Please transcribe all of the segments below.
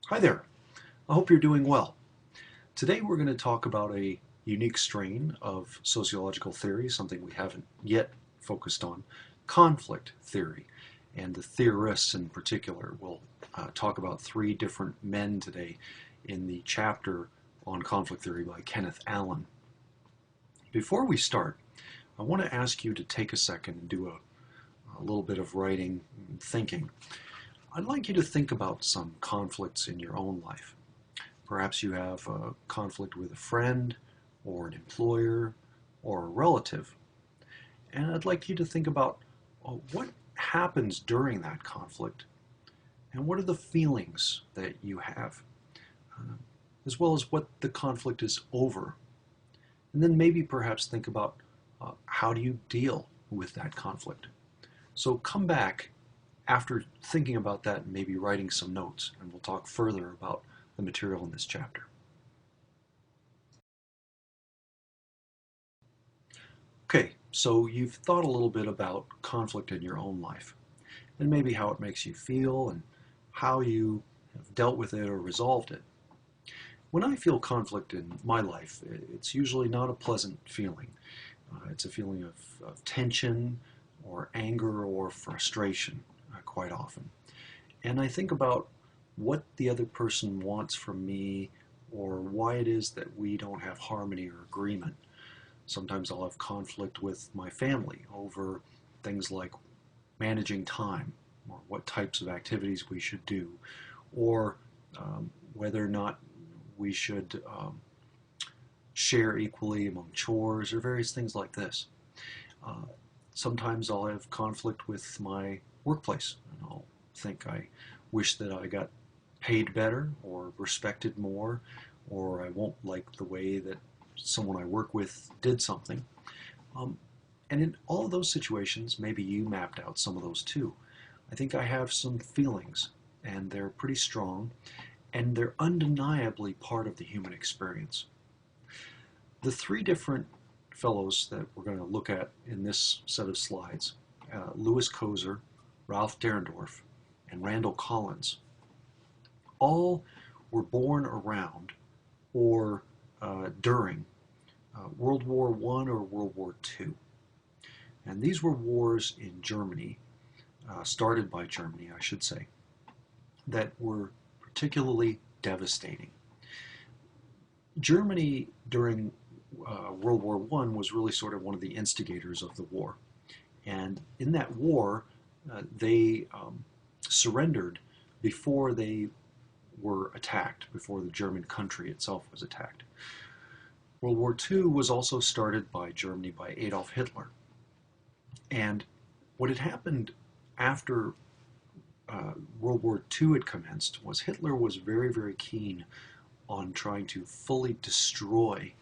Hi there. I hope you're doing well. Today we're going to talk about a unique strain of sociological theory, something we haven't yet focused on, conflict theory. And the theorists in particular will talk about three different men today in the chapter on conflict theory by Kenneth Allen. Before we start, I want to ask you to take a second and do a little bit of writing and thinking. I'd like you to think about some conflicts in your own life. Perhaps you have a conflict with a friend, or an employer, or a relative. And I'd like you to think about what happens during that conflict, and what are the feelings that you have, as well as what the conflict is over. And then maybe perhaps think about how do you deal with that conflict. So come back after thinking about that and maybe writing some notes, and we'll talk further about the material in this chapter. Okay, so you've thought a little bit about conflict in your own life, and maybe how it makes you feel and how you have dealt with it or resolved it. When I feel conflict in my life, it's usually not a pleasant feeling. It's a feeling of tension or anger or frustration quite often. And I think about what the other person wants from me or why it is that we don't have harmony or agreement. Sometimes I'll have conflict with my family over things like managing time or what types of activities we should do, or whether or not we should share equally among chores or various things like this. Uh, Sometimes I'll have conflict with my workplace, and I'll think I wish that I got paid better or respected more, or I won't like the way that someone I work with did something. Um, and in all of those situations, maybe you mapped out some of those too. I think I have some feelings, and they're pretty strong, and they're undeniably part of the human experience. The three different fellows that we're going to look at in this set of slides, Louis Coser, Ralf Dahrendorf, and Randall Collins, all were born around or during World War I or World War II. And these were wars in Germany, started by Germany, I should say, that were particularly devastating. Germany during World War I was really sort of one of the instigators of the war. And in that war, they surrendered before they were attacked, before the German country itself was attacked. World War II was also started by Germany by Adolf Hitler. And what had happened after World War II had commenced was Hitler was very, very keen on trying to fully destroy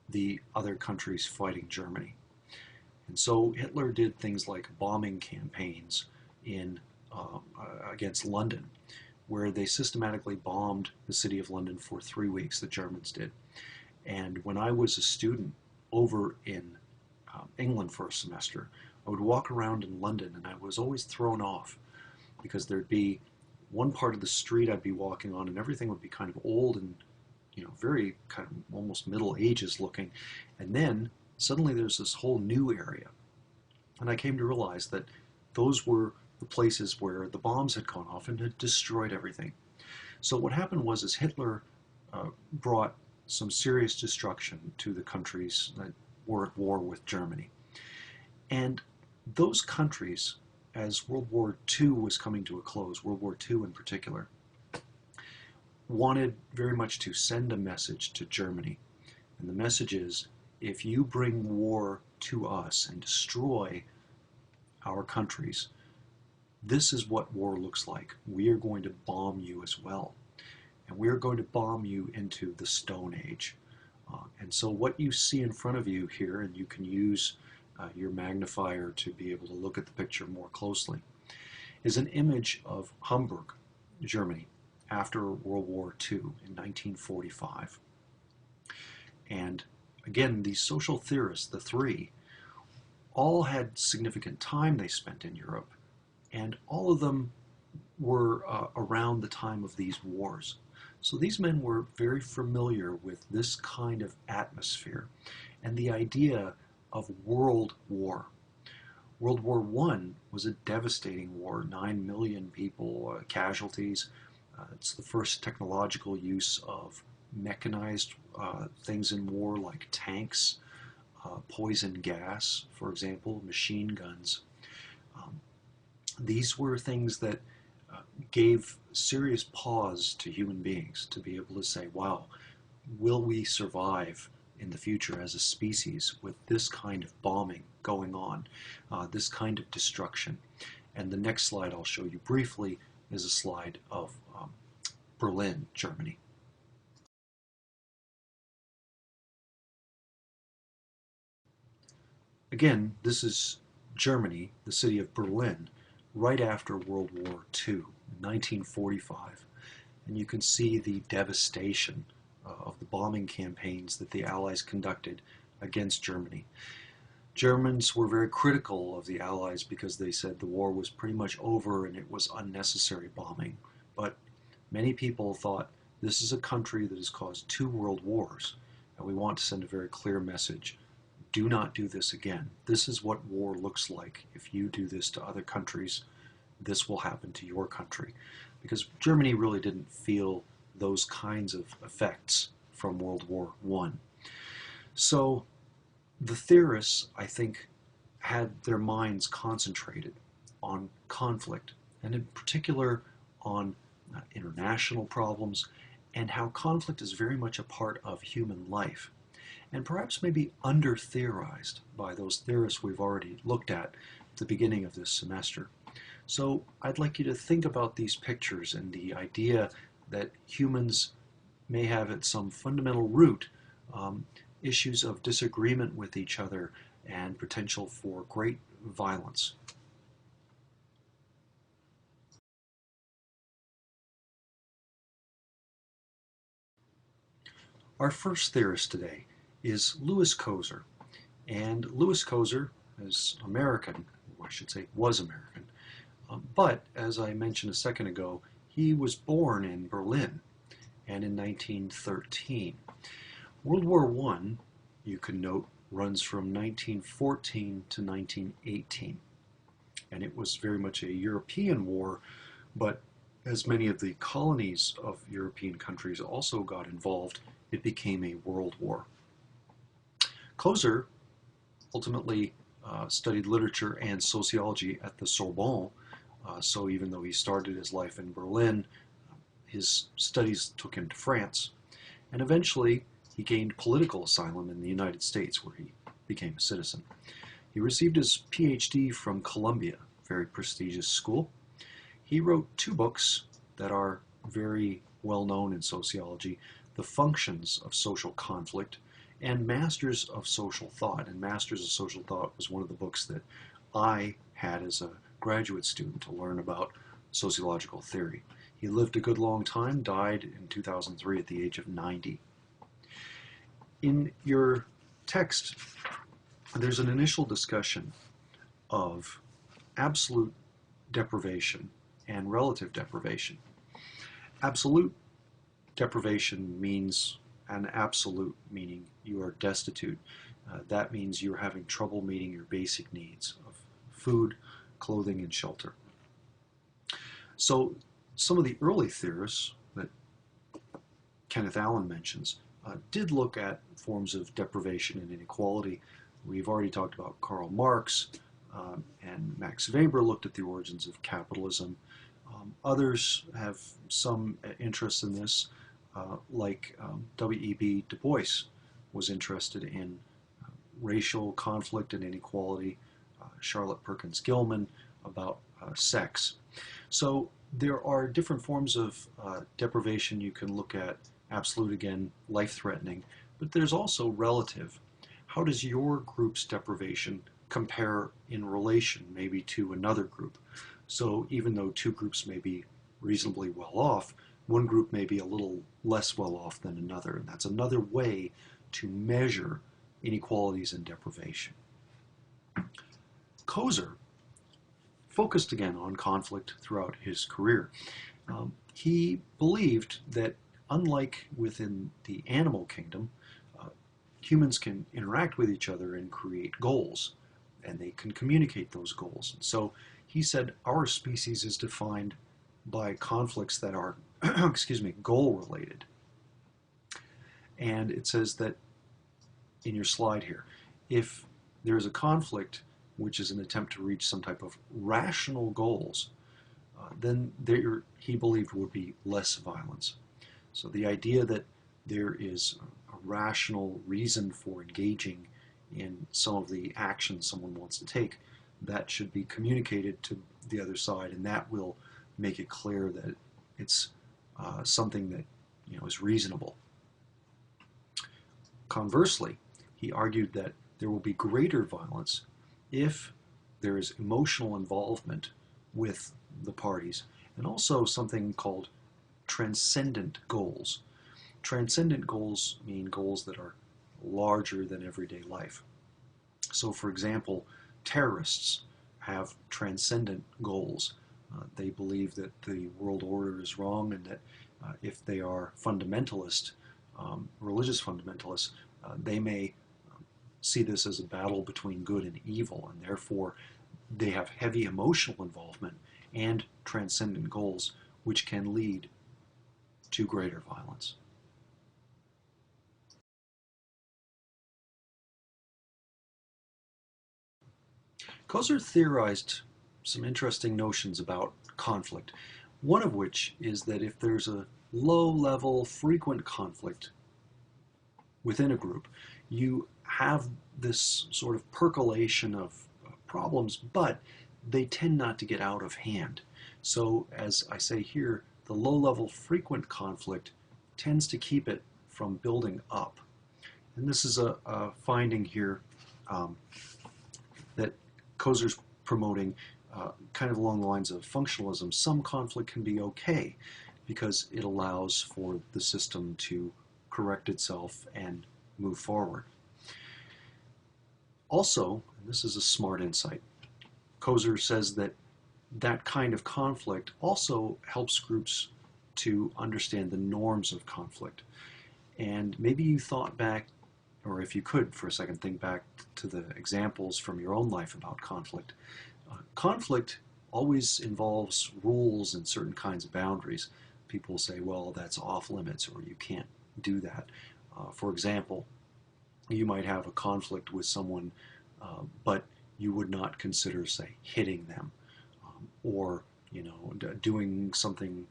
the other countries fighting Germany. And so Hitler did things like bombing campaigns in against London, where they systematically bombed the city of London for 3 weeks, the Germans did. And when I was a student over in England for a semester, I would walk around in London and I was always thrown off because there'd be one part of the street I'd be walking on and everything would be kind of old and very kind of almost Middle Ages looking. And then suddenly there's this whole new area. And I came to realize that those were the places where the bombs had gone off and had destroyed everything. So what happened was is Hitler brought some serious destruction to the countries that were at war with Germany. And those countries, as World War II was coming to a close, World War II in particular, wanted very much to send a message to Germany. And the message is, if you bring war to us and destroy our countries, this is what war looks like. We are going to bomb you as well. And we are going to bomb you into the Stone Age. And so what you see in front of you here, and you can use your magnifier to be able to look at the picture more closely, is an image of Hamburg, Germany, after World War II in 1945. And again, these social theorists, the three, all had significant time they spent in Europe, and all of them were around the time of these wars. So these men were very familiar with this kind of atmosphere and the idea of world war. World War I was a devastating war, 9 million people, casualties. It's the first technological use of mechanized things in war like tanks, poison gas, for example, machine guns. Um, these were things that gave serious pause to human beings to be able to say, wow, will we survive in the future as a species with this kind of bombing going on, this kind of destruction? And the next slide I'll show you briefly is a slide of Berlin, Germany. Again, this is Germany, the city of Berlin, right after World War II, 1945. And you can see the devastation of the bombing campaigns that the Allies conducted against Germany. Germans were very critical of the Allies because they said the war was pretty much over and it was unnecessary bombing. But many people thought this is a country that has caused 2 world wars, and we want to send a very clear message. Do not do this again. This is what war looks like. If you do this to other countries, this will happen to your country. Because Germany really didn't feel those kinds of effects from World War I. So the theorists, I think, had their minds concentrated on conflict, and in particular on international problems, and how conflict is very much a part of human life, and perhaps maybe under-theorized by those theorists we've already looked at the beginning of this semester. So I'd like you to think about these pictures and the idea that humans may have at some fundamental root issues of disagreement with each other and potential for great violence. Our first theorist today is Louis Coser. And Louis Coser is American, or I should say was American, but as I mentioned a second ago, he was born in Berlin and in 1913. World War I, you can note, runs from 1914 to 1918. And it was very much a European war, but as many of the colonies of European countries also got involved, it became a world war. Coser ultimately studied literature and sociology at the Sorbonne, so even though he started his life in Berlin, his studies took him to France, and eventually he gained political asylum in the United States, where he became a citizen. He received his PhD from Columbia, a very prestigious school. He wrote 2 books that are very well known in sociology, The Functions of Social Conflict and Masters of Social Thought. And Masters of Social Thought was one of the books that I had as a graduate student to learn about sociological theory. He lived a good long time, died in 2003 at the age of 90. In your text, there's an initial discussion of absolute deprivation and relative deprivation. Absolute deprivation means an absolute, meaning you are destitute. That means you're having trouble meeting your basic needs of food, clothing, and shelter. So some of the early theorists that Kenneth Allen mentions did look at forms of deprivation and inequality. We've already talked about Karl Marx, and Max Weber looked at the origins of capitalism. Others have some interest in this, like W.E.B. Du Bois was interested in racial conflict and inequality, Charlotte Perkins Gilman about sex. So there are different forms of deprivation. You can look at absolute, again, life-threatening, but there's also relative. How does your group's deprivation compare in relation maybe to another group? So even though 2 groups may be reasonably well off, one group may be a little less well off than another, and that's another way to measure inequalities and deprivation. Coser focused again on conflict throughout his career. He believed that unlike within the animal kingdom, uh, humans can interact with each other and create goals, and they can communicate those goals. So he said our species is defined by conflicts that are, excuse me, goal related. And it says that in your slide here, if there is a conflict which is an attempt to reach some type of rational goals, then there, he believed, would be less violence. So the idea that there is a rational reason for engaging in some of the actions someone wants to take, that should be communicated to the other side, and that will make it clear that it's something that is reasonable. Conversely, he argued that there will be greater violence if there is emotional involvement with the parties, and also something called transcendent goals. Transcendent goals mean goals that are larger than everyday life. So, for example, terrorists have transcendent goals. They believe that the world order is wrong, and that if they are fundamentalist, religious fundamentalists, they may see this as a battle between good and evil, and therefore they have heavy emotional involvement and transcendent goals, which can lead to greater violence. Coser theorized some interesting notions about conflict, one of which is that if there's a low-level, frequent conflict within a group, you have this sort of percolation of problems, but they tend not to get out of hand. So, as I say here, the low-level, frequent conflict tends to keep it from building up. And this is a finding here that Coser's promoting, kind of along the lines of functionalism. Some conflict can be okay because it allows for the system to correct itself and move forward. Also, and this is a smart insight, Coser says that that kind of conflict also helps groups to understand the norms of conflict. And maybe you thought back, or if you could for a second think back to the examples from your own life about conflict. Conflict always involves rules and certain kinds of boundaries. People say, well, that's off limits, or you can't do that. For example, you might have a conflict with someone, but you would not consider, say, hitting them, or doing something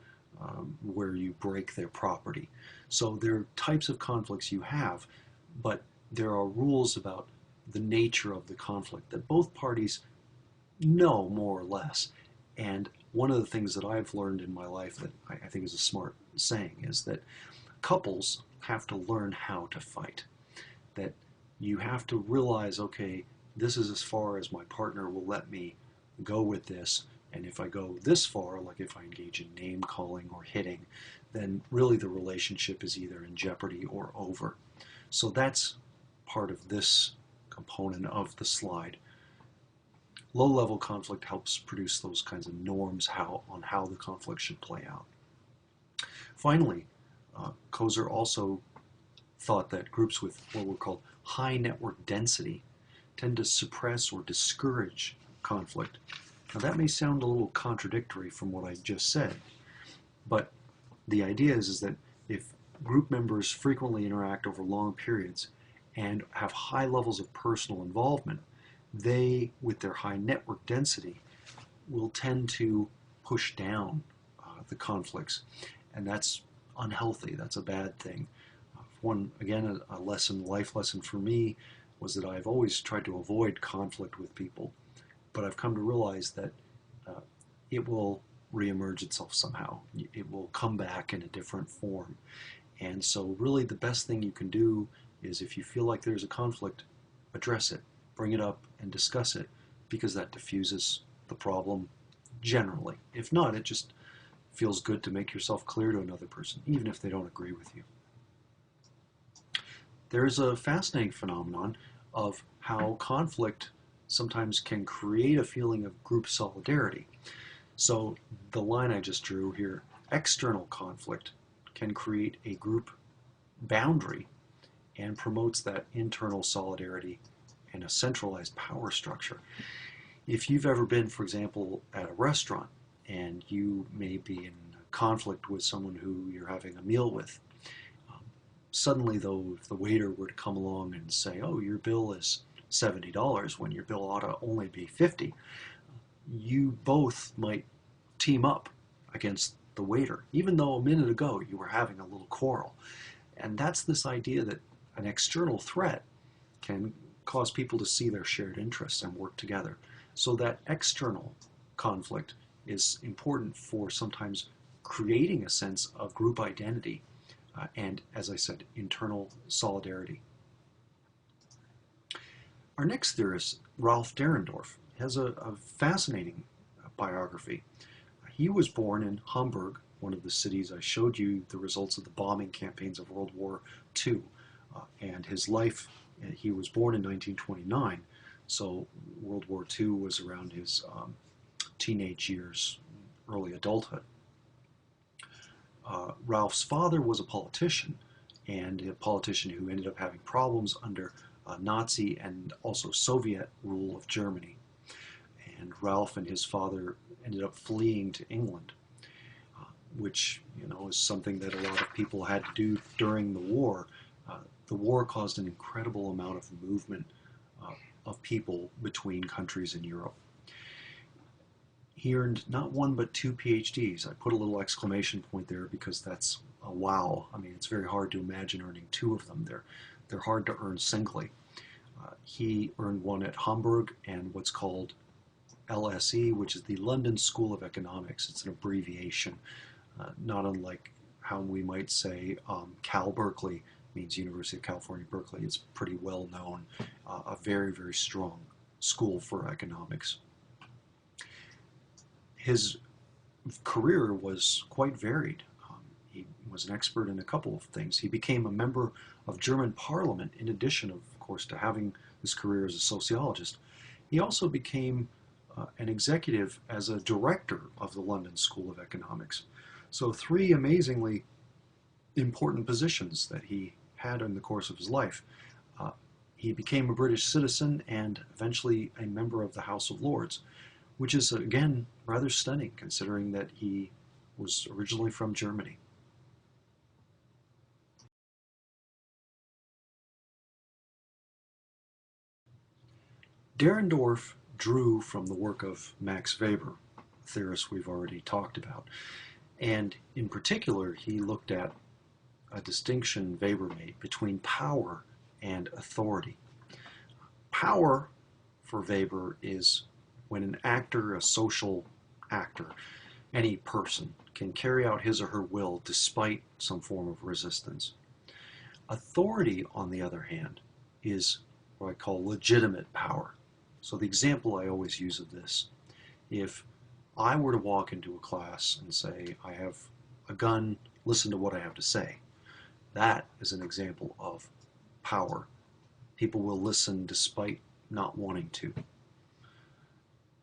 where you break their property. So there are types of conflicts you have, but there are rules about the nature of the conflict that both parties know more or less. And one of the things that I've learned in my life that I think is a smart saying is that couples have to learn how to fight. That you have to realize, okay, this is as far as my partner will let me go with this, and if I go this far, like if I engage in name calling or hitting, then really the relationship is either in jeopardy or over. So that's part of this component of the slide. Low-level conflict helps produce those kinds of norms on how the conflict should play out. Finally, Coser also thought that groups with what were called high network density tend to suppress or discourage conflict. Now that may sound a little contradictory from what I just said, but the idea is that if group members frequently interact over long periods and have high levels of personal involvement, they, with their high network density, will tend to push down the conflicts, and that's unhealthy. That's a bad thing. Again, a life lesson for me was that I've always tried to avoid conflict with people, but I've come to realize that it will reemerge itself somehow. It will come back in a different form. And so really the best thing you can do is, if you feel like there's a conflict, address it, bring it up and discuss it, because that diffuses the problem generally. If not, it just feels good to make yourself clear to another person, even if they don't agree with you. There is a fascinating phenomenon of how conflict sometimes can create a feeling of group solidarity. So the line I just drew here, external conflict can create a group boundary and promotes that internal solidarity and a centralized power structure. If you've ever been, for example, at a restaurant and you may be in conflict with someone who you're having a meal with, suddenly though, if the waiter were to come along and say, oh, your bill is $70 when your bill ought to only be $50, you both might team up against the waiter, even though a minute ago you were having a little quarrel. And that's this idea that an external threat can cause people to see their shared interests and work together. So that external conflict is important for sometimes creating a sense of group identity and, as I said, internal solidarity. Our next theorist, Ralf Dahrendorf, has a fascinating biography. He was born in Hamburg, one of the cities I showed you the results of the bombing campaigns of World War II. And his life, he was born in 1929, so World War II was around his teenage years, early adulthood. Ralph's father was a politician, and a politician who ended up having problems under Nazi and also Soviet rule of Germany. And Ralph and his father ended up fleeing to England, which is something that a lot of people had to do during the war. The war caused an incredible amount of movement of people between countries in Europe. He earned not one but 2 PhDs. I put a little exclamation point there because that's a wow. I mean, it's very hard to imagine earning 2 of them. They're hard to earn singly. He earned one at Hamburg and what's called LSE, which is the London School of Economics. It's an abbreviation, not unlike how we might say Cal Berkeley means University of California, Berkeley. It's pretty well known, a very, very strong school for economics. His career was quite varied. He was an expert in a couple of things. He became a member of German Parliament in addition, of course, to having his career as a sociologist. He also became an executive as a director of the London School of Economics. So 3 amazingly important positions that he had in the course of his life. He became a British citizen and eventually a member of the House of Lords, which is, again, rather stunning considering that he was originally from Germany. Dahrendorf drew from the work of Max Weber, a theorist we've already talked about. And in particular, he looked at a distinction Weber made between power and authority. Power, for Weber, is when an actor, a social actor, any person, can carry out his or her will despite some form of resistance. Authority, on the other hand, is what I call legitimate power. So the example I always use of this, if I were to walk into a class and say, I have a gun, listen to what I have to say, that is an example of power. People will listen despite not wanting to.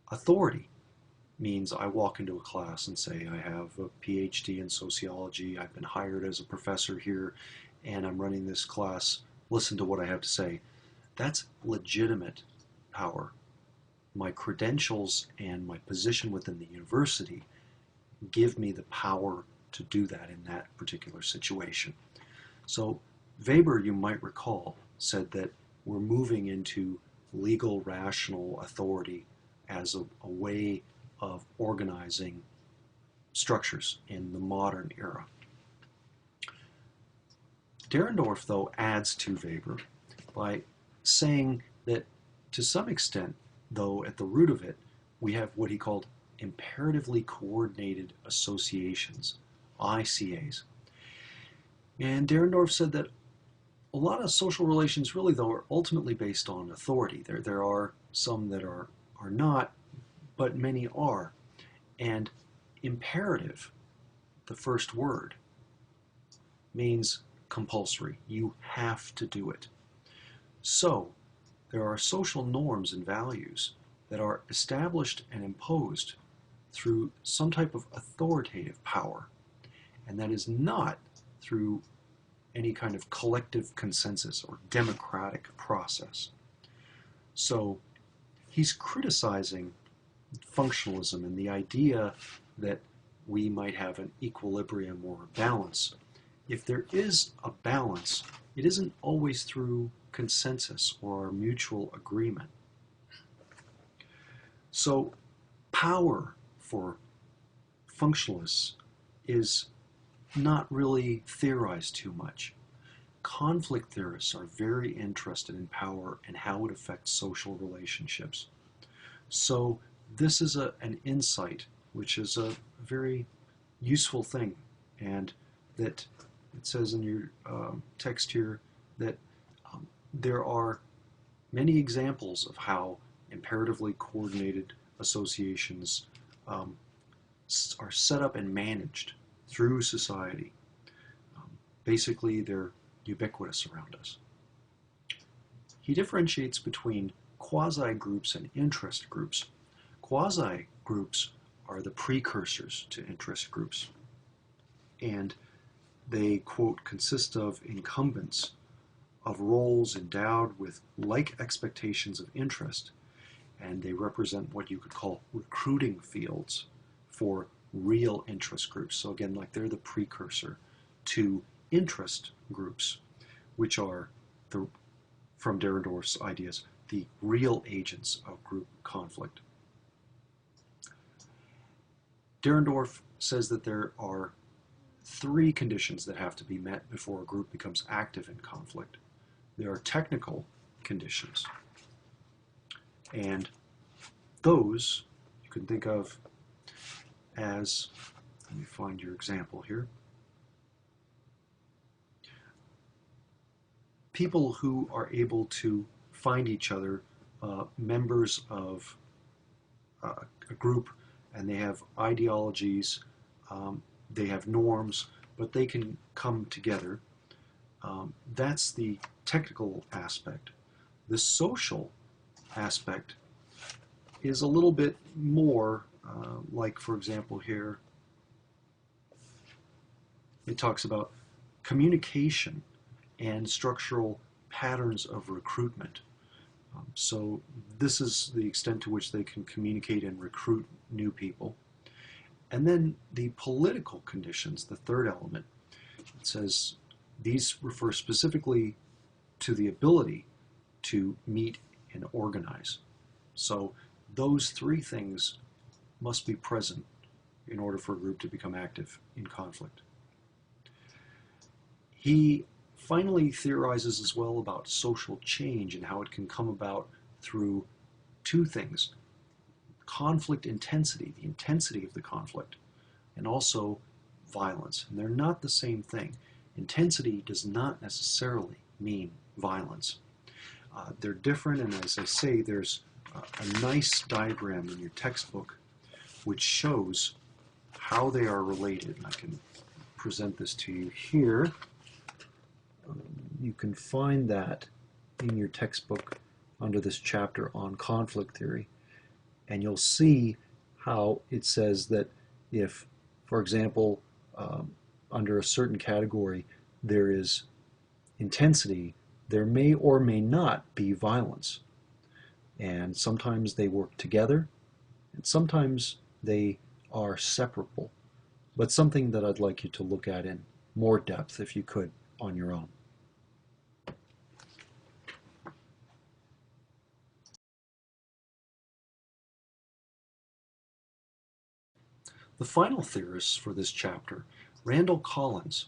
Authority means I walk into a class and say, I have a PhD in sociology, I've been hired as a professor here, and I'm running this class, listen to what I have to say. That's legitimate power. My credentials and my position within the university give me the power to do that in that particular situation. So Weber, you might recall, said that we're moving into legal rational authority as a way of organizing structures in the modern era. Dahrendorf, though, adds to Weber by saying that to some extent, though at the root of it, we have what he called imperatively coordinated associations, ICAs. And Dahrendorf said that a lot of social relations really, though, are ultimately based on authority. There are some that are not, but many are. And imperative, the first word, means compulsory. You have to do it. So there are social norms and values that are established and imposed through some type of authoritative power. And that is not through any kind of collective consensus or democratic process. So he's criticizing functionalism and the idea that we might have an equilibrium or a balance. If there is a balance, it isn't always through consensus or mutual agreement. So power for functionalists is not really theorized too much. Conflict theorists are very interested in power and how it affects social relationships. So this is an insight, which is a very useful thing, and that it says in your text here that there are many examples of how imperatively coordinated associations are set up and managed through society. Basically, they're ubiquitous around us. He differentiates between quasi-groups and interest groups. Quasi-groups are the precursors to interest groups, and they, quote, consist of incumbents of roles endowed with like expectations of interest, and they represent what you could call recruiting fields for real interest groups. So again, like they're the precursor to interest groups, which are, from Dahrendorf's ideas, the real agents of group conflict. Dahrendorf says that there are three conditions that have to be met before a group becomes active in conflict. There are technical conditions, and those you can think of as, let me find your example here, people who are able to find each other, members of a group, and they have ideologies, they have norms, but they can come together. That's the technical aspect. The social aspect is a little bit more, like, for example, here, it talks about communication and structural patterns of recruitment. So this is the extent to which they can communicate and recruit new people. And then the political conditions, the third element, it says these refer specifically to the ability to meet and organize. So those three things must be present in order for a group to become active in conflict. He finally theorizes as well about social change and how it can come about through two things: conflict intensity, the intensity of the conflict, and also violence. And they're not the same thing. Intensity does not necessarily mean violence. They're different, and as I say, there's a nice diagram in your textbook which shows how they are related. And I can present this to you here. You can find that in your textbook under this chapter on conflict theory. And you'll see how it says that if, for example, under a certain category there is intensity, there may or may not be violence. And sometimes they work together, and sometimes they are separable. But something that I'd like you to look at in more depth, if you could, on your own. The final theorist for this chapter, Randall Collins.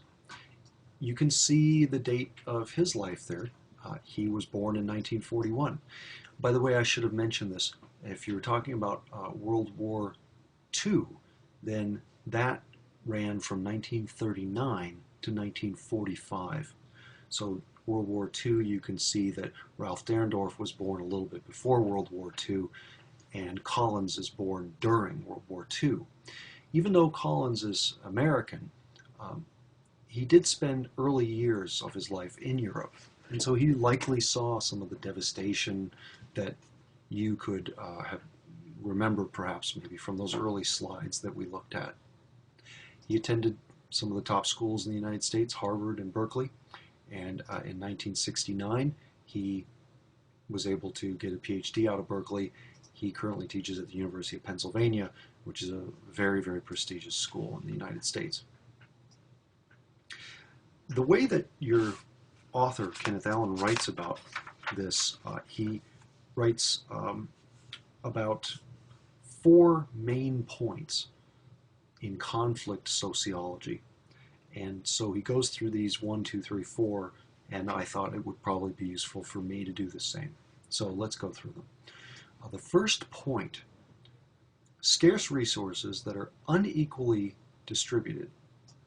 You can see the date of his life there. He was born in 1941. By the way, I should have mentioned this. If you were talking about World War II, then that ran from 1939 to 1945. So World War II, you can see that Ralf Dahrendorf was born a little bit before World War II, and Collins is born during World War II. Even though Collins is American, he did spend early years of his life in Europe, and so he likely saw some of the devastation that you could remember perhaps maybe from those early slides that we looked at. He attended some of the top schools in the United States, Harvard and Berkeley. And in 1969, he was able to get a PhD out of Berkeley. He currently teaches at the University of Pennsylvania, which is a very, very prestigious school in the United States. The way that your author, Kenneth Allen, writes about this, he writes about 4 main points in conflict sociology. And so he goes through these 1, 2, 3, 4, and I thought it would probably be useful for me to do the same. So let's go through them. The first point, scarce resources that are unequally distributed.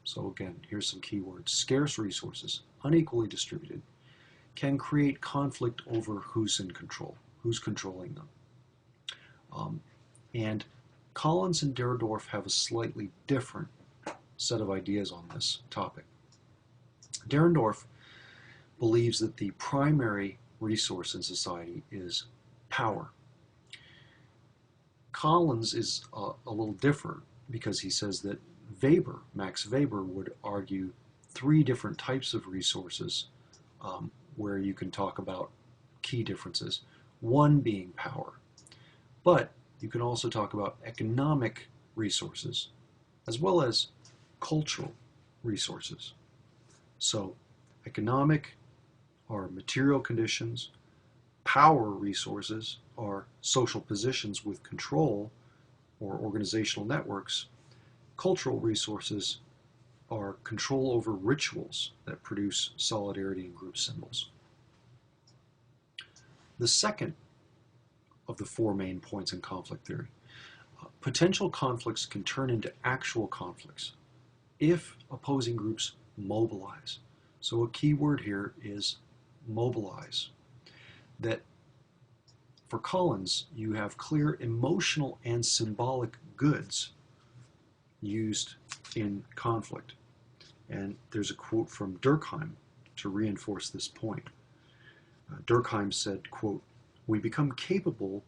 So again, here's some keywords. Scarce resources, unequally distributed, can create conflict over who's in control, who's controlling them. And Collins and Dahrendorf have a slightly different set of ideas on this topic. Dahrendorf believes that the primary resource in society is power. Collins is a little different because he says that Max Weber would argue 3 different types of resources where you can talk about key differences. One being power. But you can also talk about economic resources as well as cultural resources. So economic are material conditions, power resources are social positions with control or organizational networks, cultural resources are control over rituals that produce solidarity and group symbols. The second of the 4 main points in conflict theory, potential conflicts can turn into actual conflicts if opposing groups mobilize. So a key word here is mobilize. That for Collins, you have clear emotional and symbolic goods used in conflict. And there's a quote from Durkheim to reinforce this point. Durkheim said, quote, "We become capable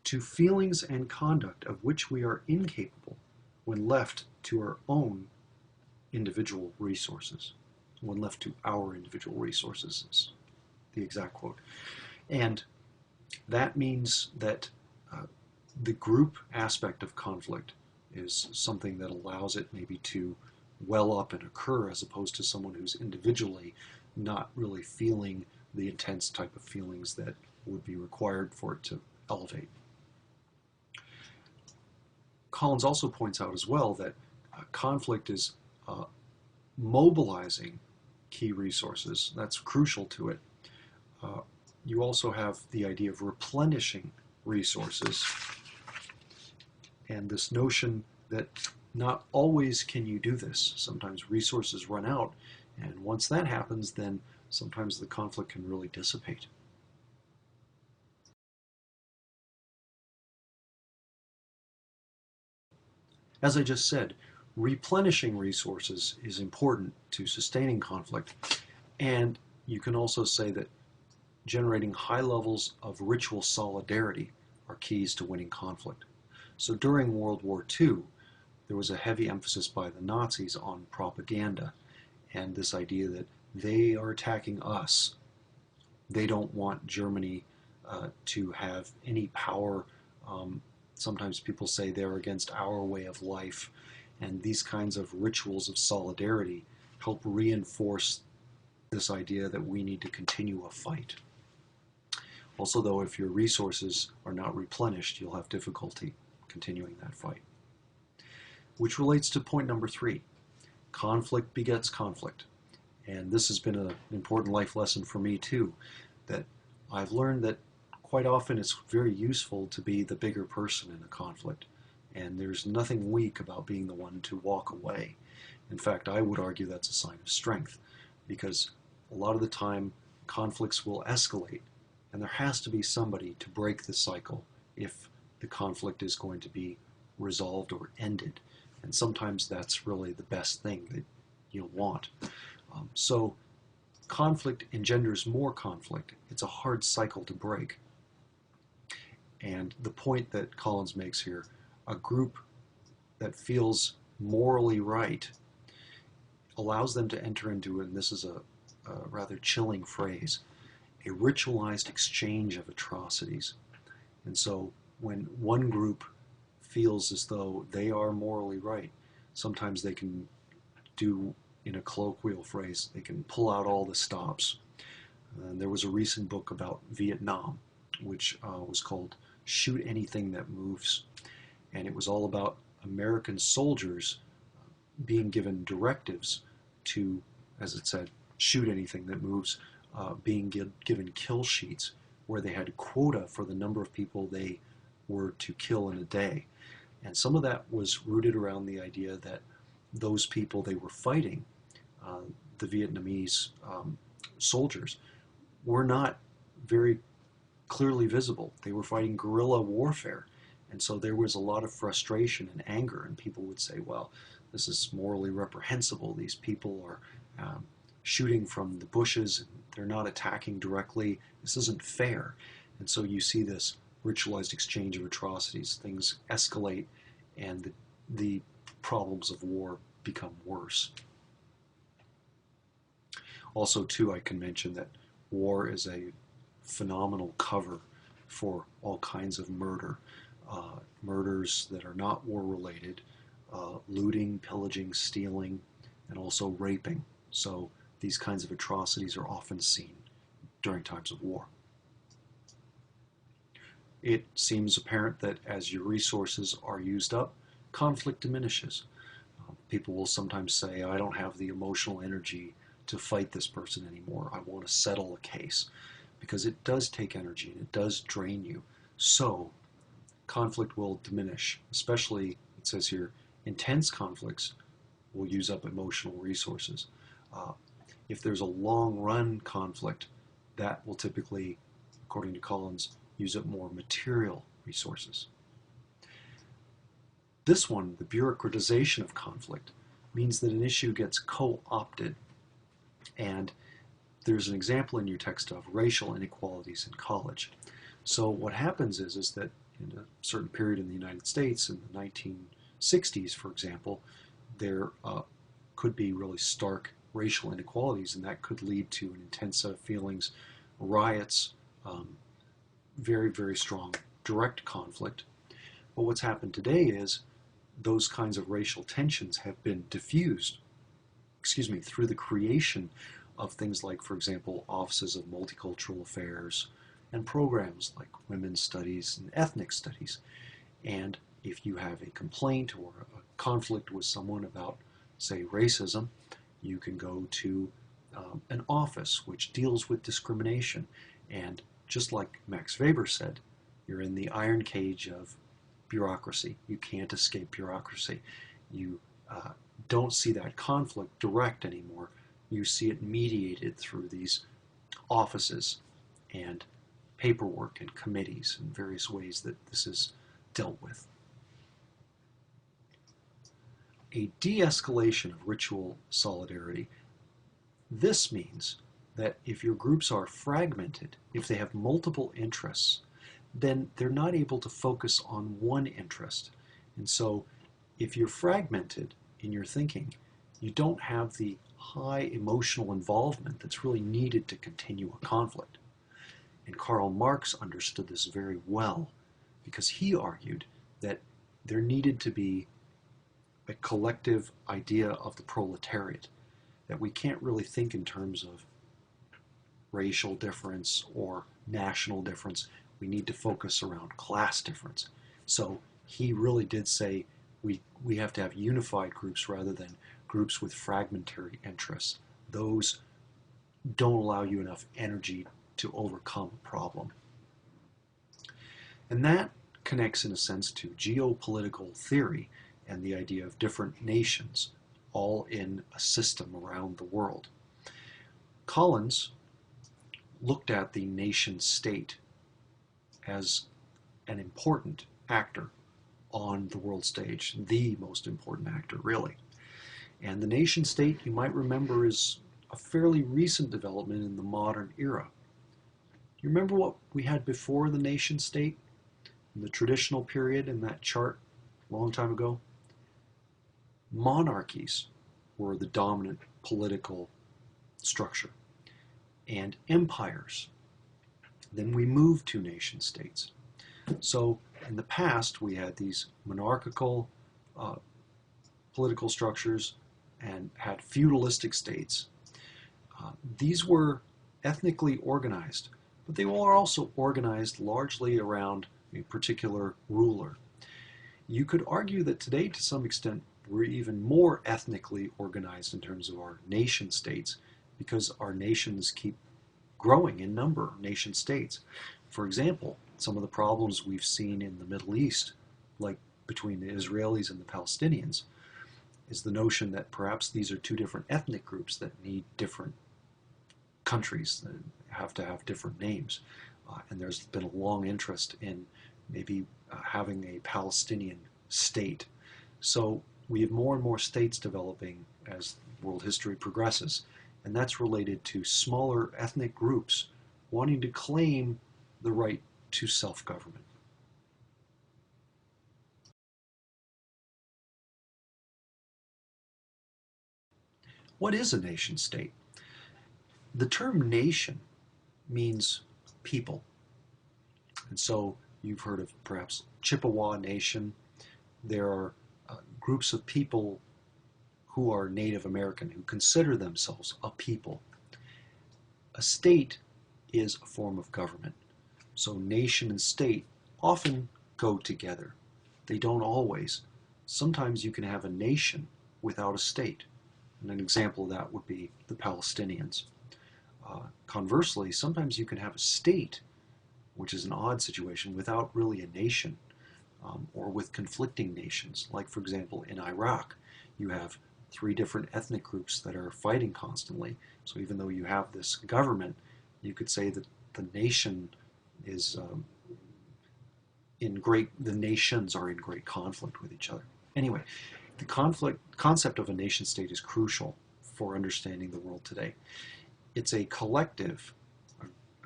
to feelings and conduct of which we are incapable when left to our own individual resources." When left to our individual resources is the exact quote. And that means that the group aspect of conflict is something that allows it maybe to well up and occur as opposed to someone who's individually not really feeling the intense type of feelings that would be required for it to elevate. Collins also points out as well that conflict is mobilizing key resources. That's crucial to it. You also have the idea of replenishing resources and this notion that not always can you do this. Sometimes resources run out, and once that happens, then sometimes the conflict can really dissipate. As I just said, replenishing resources is important to sustaining conflict, and you can also say that generating high levels of ritual solidarity are keys to winning conflict. So during World War II, there was a heavy emphasis by the Nazis on propaganda and this idea that they are attacking us. They don't want Germany to have any power. Sometimes people say they're against our way of life, and these kinds of rituals of solidarity help reinforce this idea that we need to continue a fight. Also, though, if your resources are not replenished, you'll have difficulty continuing that fight. Which relates to point number 3. Conflict begets conflict. And this has been an important life lesson for me too, that I've learned that quite often it's very useful to be the bigger person in a conflict. And there's nothing weak about being the one to walk away. In fact, I would argue that's a sign of strength, because a lot of the time conflicts will escalate, and there has to be somebody to break the cycle if the conflict is going to be resolved or ended. And sometimes that's really the best thing that you'll want. So conflict engenders more conflict. It's a hard cycle to break. And the point that Collins makes here, a group that feels morally right allows them to enter into, and this is a rather chilling phrase, a ritualized exchange of atrocities. And so when one group feels as though they are morally right, sometimes they can do, in a colloquial phrase, they can pull out all the stops. And there was a recent book about Vietnam, which was called Shoot Anything That Moves. And it was all about American soldiers being given directives to, as it said, shoot anything that moves, being given kill sheets where they had a quota for the number of people they were to kill in a day. And some of that was rooted around the idea that those people they were fighting, the Vietnamese soldiers, were not very clearly visible. They were fighting guerrilla warfare. And so there was a lot of frustration and anger, and people would say, well, this is morally reprehensible. These people are shooting from the bushes, and they're not attacking directly. This isn't fair. And so you see this ritualized exchange of atrocities. Things escalate, and the problems of war become worse. Also, too, I can mention that war is a phenomenal cover for all kinds of murder. Murders that are not war-related, looting, pillaging, stealing, and also raping. So these kinds of atrocities are often seen during times of war. It seems apparent that as your resources are used up, conflict diminishes. People will sometimes say, I don't have the emotional energy to fight this person anymore. I want to settle a case. Because it does take energy and it does drain you. So conflict will diminish, especially, it says here, intense conflicts will use up emotional resources. If there's a long-run conflict, that will typically, according to Collins, use up more material resources. This one, the bureaucratization of conflict, means that an issue gets co-opted. And there's an example in your text of racial inequalities in college. So what happens is that in a certain period in the United States, in the 1960s, for example, there could be really stark racial inequalities, and that could lead to an intense set of feelings, riots, very, very strong direct conflict. But what's happened today is those kinds of racial tensions have been diffused, through the creation of things like, for example, offices of multicultural affairs and programs like women's studies and ethnic studies. And if you have a complaint or a conflict with someone about, say, racism, you can go to an office which deals with discrimination. And just like Max Weber said, you're in the iron cage of bureaucracy. You can't escape bureaucracy. You don't see that conflict direct anymore. You see it mediated through these offices and paperwork and committees and various ways that this is dealt with. A de-escalation of ritual solidarity. This means that if your groups are fragmented, if they have multiple interests, then they're not able to focus on one interest. And so if you're fragmented in your thinking, you don't have the high emotional involvement that's really needed to continue a conflict. And Karl Marx understood this very well because he argued that there needed to be a collective idea of the proletariat, that we can't really think in terms of racial difference or national difference. We need to focus around class difference. So he really did say we have to have unified groups rather than groups with fragmentary interests. Those don't allow you enough energy to overcome a problem. And that connects in a sense to geopolitical theory and the idea of different nations all in a system around the world. Collins looked at the nation state as an important actor on the world stage, the most important actor, really. And the nation state, you might remember, is a fairly recent development in the modern era. You remember what we had before the nation state, in the traditional period in that chart a long time ago? Monarchies were the dominant political structure, and empires. Then we moved to nation states. So in the past, we had these monarchical uh, political structures and had feudalistic states. These were ethnically organized, but they were also organized largely around a particular ruler. You could argue that today, to some extent, we're even more ethnically organized in terms of our nation states because our nations keep growing in number, nation states. For example, some of the problems we've seen in the Middle East, like between the Israelis and the Palestinians, is the notion that perhaps these are two different ethnic groups that need different countries that have to have different names. And there's been a long interest in maybe having a Palestinian state. So we have more and more states developing as world history progresses, and that's related to smaller ethnic groups wanting to claim the right to self-government. What is a nation state? The term nation means people. And so you've heard of perhaps Chippewa Nation. There are groups of people who are Native American who consider themselves a people. A state is a form of government. So nation and state often go together. They don't always. Sometimes you can have a nation without a state. And an example of that would be the Palestinians. Conversely, sometimes you can have a state, which is an odd situation, without really a nation, or with conflicting nations. Like, for example, in Iraq, you have 3 different ethnic groups that are fighting constantly. So even though you have this government, you could say that the nation is the nations are in great conflict with each other. Anyway, the concept of a nation state is crucial for understanding the world today. It's a collective,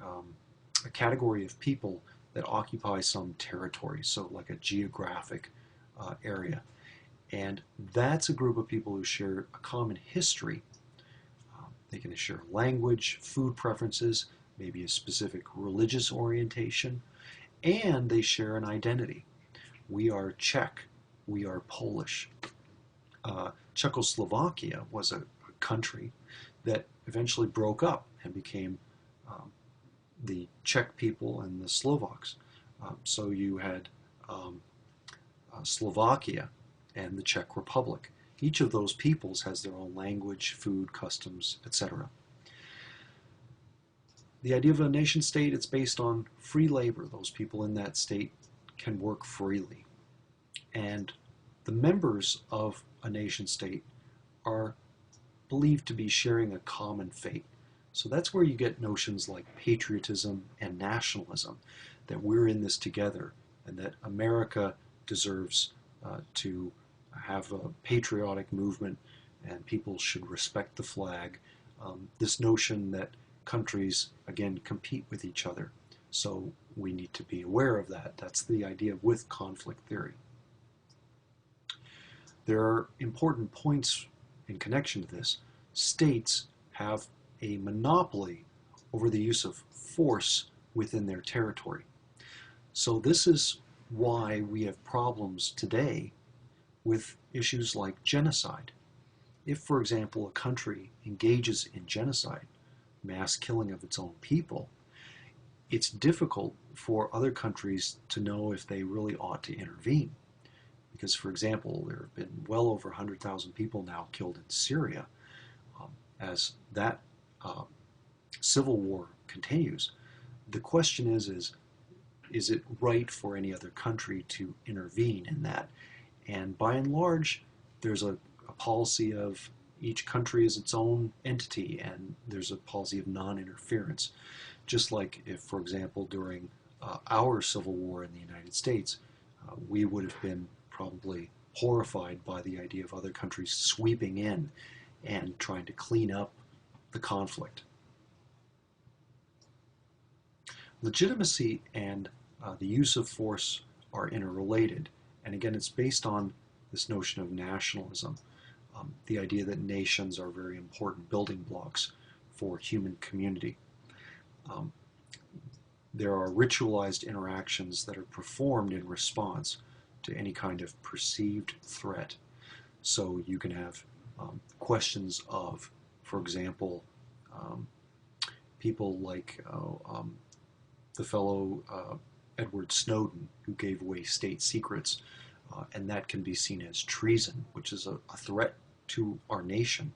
a category of people that occupy some territory, so like a geographic area. And that's a group of people who share a common history. They can share language, food preferences, maybe a specific religious orientation, and they share an identity. We are Czech, we are Polish. Czechoslovakia was a country that eventually broke up and became the Czech people and the Slovaks. So you had Slovakia and the Czech Republic. Each of those peoples has their own language, food, customs, etc. The idea of a nation state, it's based on free labor. Those people in that state can work freely. And the members of a nation state are believed to be sharing a common fate. So that's where you get notions like patriotism and nationalism, that we're in this together and that America deserves to have a patriotic movement and people should respect the flag. This notion that countries, again, compete with each other. So we need to be aware of that. That's the idea with conflict theory. There are important points in connection to this. States have a monopoly over the use of force within their territory. So this is why we have problems today with issues like genocide. If, for example, a country engages in genocide, mass killing of its own people, it's difficult for other countries to know if they really ought to intervene. Because, for example, there have been well over 100,000 people now killed in Syria. As that civil war continues, the question is it right for any other country to intervene in that? And by and large, there's a policy of each country is its own entity, and there's a policy of non-interference. Just like if, for example, during our Civil War in the United States, we would have been probably horrified by the idea of other countries sweeping in and trying to clean up the conflict. Legitimacy and the use of force are interrelated, and again, it's based on this notion of nationalism. the idea that nations are very important building blocks for human community. Um, there are ritualized interactions that are performed in response to any kind of perceived threat. So you can have questions of, for example, um, people like the fellow Edward Snowden, who gave away state secrets, and that can be seen as treason, which is a threat to our nation.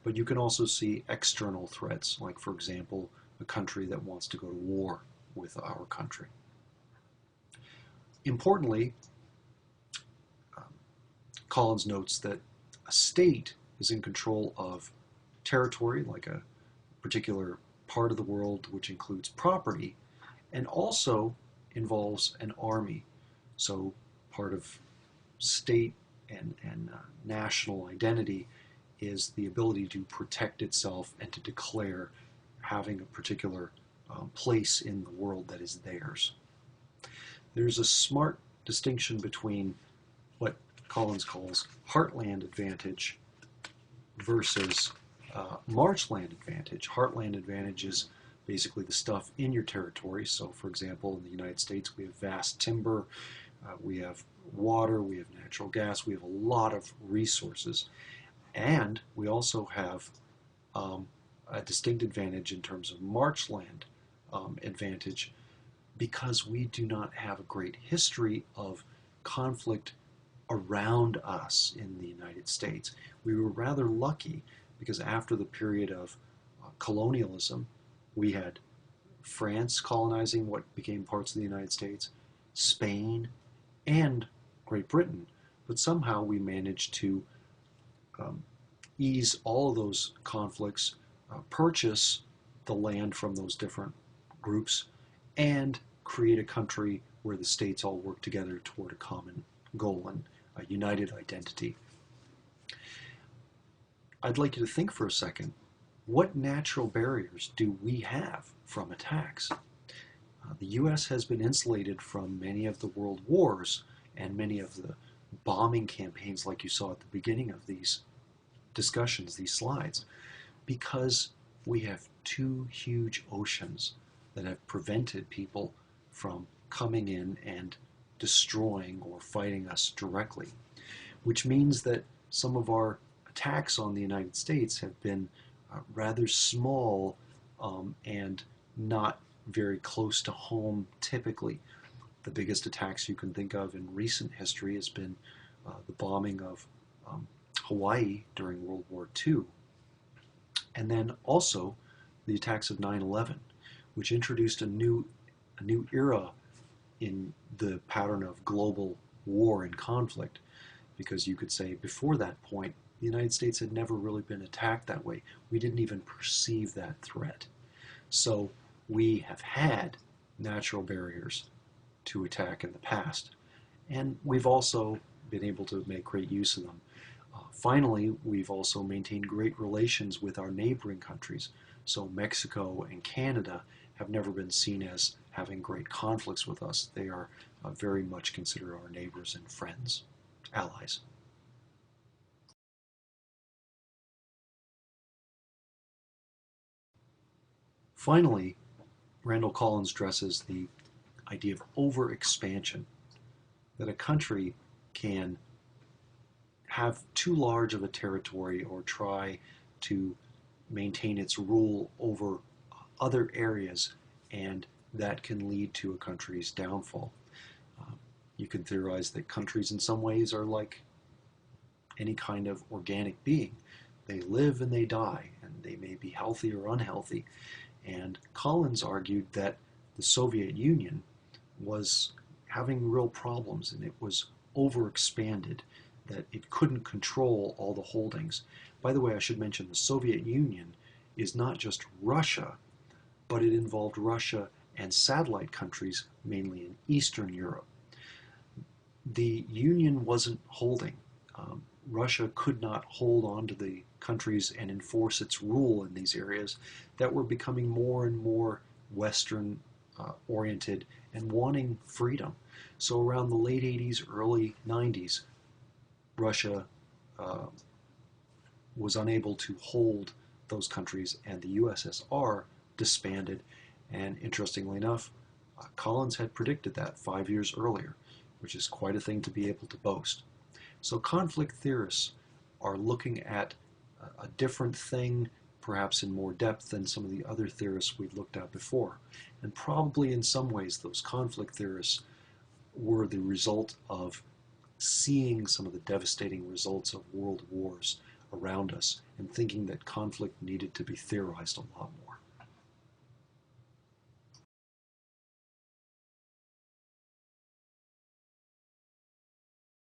But you can also see external threats, like, for example, a country that wants to go to war with our country. Importantly, um, Collins notes that a state is in control of territory, like a particular part of the world, which includes property, and also involves an army. So part of state and national identity is the ability to protect itself and to declare having a particular place in the world that is theirs. There's a smart distinction between what Collins calls heartland advantage versus marchland advantage. Heartland advantage is basically the stuff in your territory. So, for example, in the United States, we have vast timber, we have water, we have natural gas, we have a lot of resources. And we also have a distinct advantage in terms of marchland advantage because we do not have a great history of conflict around us in the United States. We were rather lucky because after the period of colonialism, we had France colonizing what became parts of the United States, Spain, and Great Britain. But somehow we managed to ease all of those conflicts, purchase the land from those different groups, and create a country where the states all work together toward a common goal and a united identity. I'd like you to think for a second, what natural barriers do we have from attacks? The US has been insulated from many of the world wars and many of the bombing campaigns like you saw at the beginning of these discussions, these slides, because we have two huge oceans that have prevented people from coming in and destroying or fighting us directly, which means that some of our attacks on the United States have been rather small and not very close to home typically. The biggest attacks you can think of in recent history has been the bombing of Hawaii during World War II, and then also the attacks of 9/11, which introduced a new era in the pattern of global war and conflict, because you could say before that point, the United States had never really been attacked that way. We didn't even perceive that threat. So we have had natural barriers to attack in the past, and we've also been able to make great use of them. Finally, we've also maintained great relations with our neighboring countries. So Mexico and Canada have never been seen as having great conflicts with us. They are very much considered our neighbors and friends, allies. Finally, Randall Collins stresses the idea of overexpansion, that a country can have too large of a territory or try to maintain its rule over other areas, and that can lead to a country's downfall. You can theorize that countries in some ways are like any kind of organic being. They live and they die, and they may be healthy or unhealthy. And Collins argued that the Soviet Union was having real problems and it was overexpanded, that it couldn't control all the holdings. By the way, I should mention the Soviet Union is not just Russia, but it involved Russia and satellite countries, mainly in Eastern Europe. The Union wasn't holding. Russia could not hold on to the countries and enforce its rule in these areas that were becoming more and more Western oriented and wanting freedom. So around the late 80s, early 90s, Russia was unable to hold those countries, and the USSR disbanded. And interestingly enough, Collins had predicted that 5 years earlier, which is quite a thing to be able to boast. So conflict theorists are looking at a different thing, perhaps in more depth than some of the other theorists we've looked at before. And probably in some ways, those conflict theorists were the result of seeing some of the devastating results of world wars around us and thinking that conflict needed to be theorized a lot more.